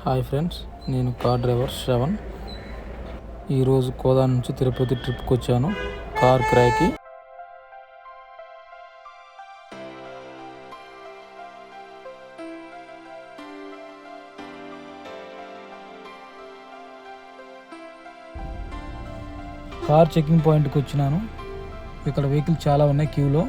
Hi friends, నేను car driver Shravan. ఈరోజు కోదా నుంచి తిరుపతి ట్రిప్కి వచ్చాను కార్ కిరాయికి. కార్ చెకింగ్ పాయింట్కి వచ్చినాను. ఇక్కడ వెహికల్ చాలా ఉన్నాయి క్యూలో.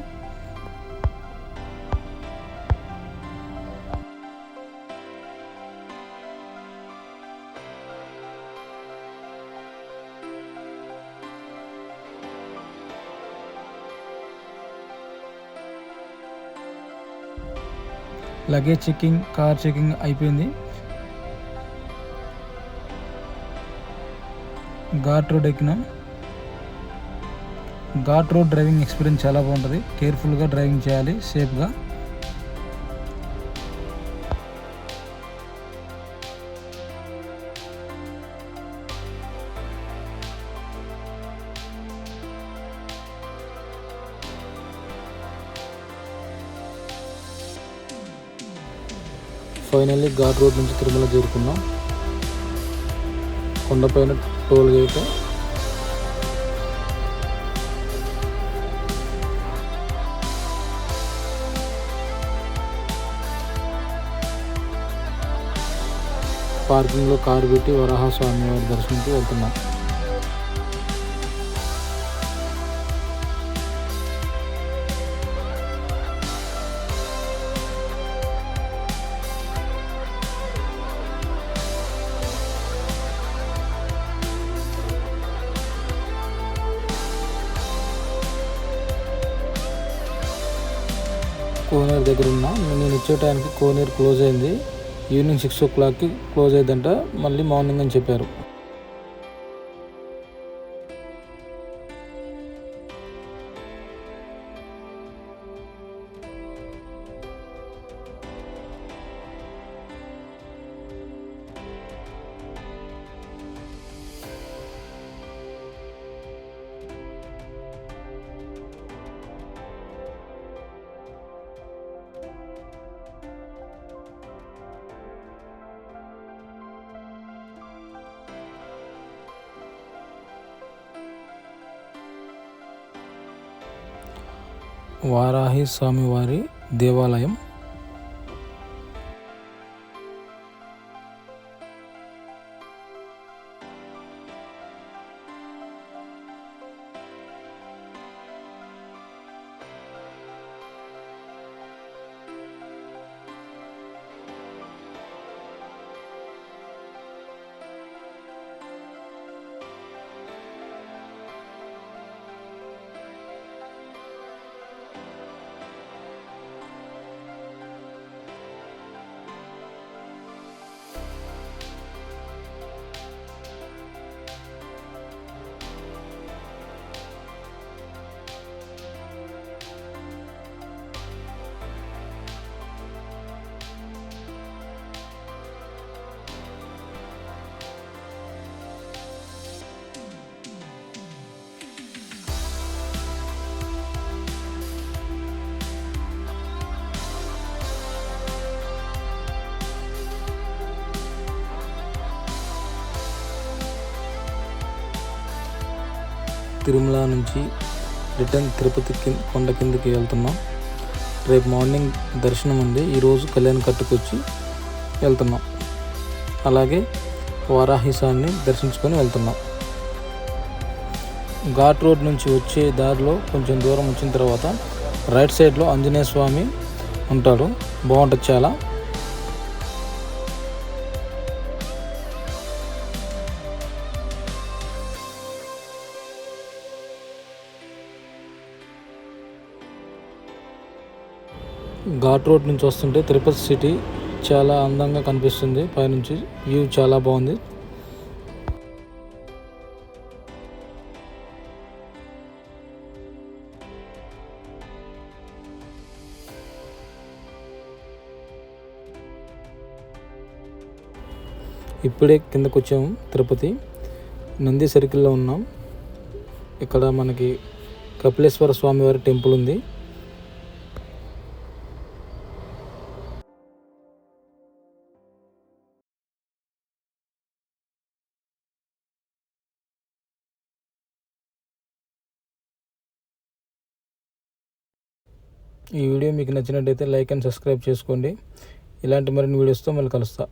లగేజ్ చెకింగ్, కార్ చెకింగ్ అయిపోయింది. ఘాట్ రోడ్ ఎక్కినాం. ఘాట్ రోడ్ డ్రైవింగ్ ఎక్స్పీరియన్స్ చాలా బాగుంటుంది. కేర్ఫుల్గా డ్రైవింగ్ చేయాలి, సేఫ్గా. ఫైనల్లీ ఘాట్ రోడ్ నుంచి తిరుమల చేరుకున్నాం. కొండపైన టోల్ గేట్. పార్కింగ్లో కారు పెట్టి వరాహస్వామి వారి దర్శనంకి వెళ్తున్నాం. కోనేరు దగ్గర ఉన్నా. నేను వచ్చే టైంకి కోనేరు క్లోజ్ అయింది. ఈవినింగ్ 6 o'clockకి క్లోజ్ అయ్యిందంట. మళ్ళీ మార్నింగ్ అని చెప్పారు. వారాహి స్వామివారి దేవాలయం. తిరుమల నుంచి రిటర్న్ తిరుపతి కొండ కిందకి వెళ్తున్నాం. రేపు మార్నింగ్ దర్శనం ఉంది. ఈరోజు కళ్యాణ్ కట్టుకు వచ్చి వెళ్తున్నాం. అలాగే వారాహి స్వామిని దర్శించుకొని వెళ్తున్నాం. ఘాట్ రోడ్ నుంచి వచ్చే దారిలో కొంచెం దూరం వచ్చిన తర్వాత రైట్ సైడ్లో ఆంజనేయ స్వామి ఉంటాడు. బాగుంటుంది చాలా. ఘాట్ రోడ్ నుంచి వస్తుంటే తిరుపతి సిటీ చాలా అందంగా కనిపిస్తుంది. పైనుంచి వ్యూ చాలా బాగుంది. ఇప్పుడే కిందకు వచ్చాము. తిరుపతి నంది సర్కిల్లో ఉన్నాం. ఇక్కడ మనకి కపిలేశ్వర స్వామివారి టెంపుల్ ఉంది. ఈ వీడియో మీకు నచ్చినట్టయితే లైక్ అండ్ సబ్స్క్రైబ్ చేసుకోండి. ఇలాంటి మరిన్ని వీడియోస్తో మళ్ళీ కలుస్తా.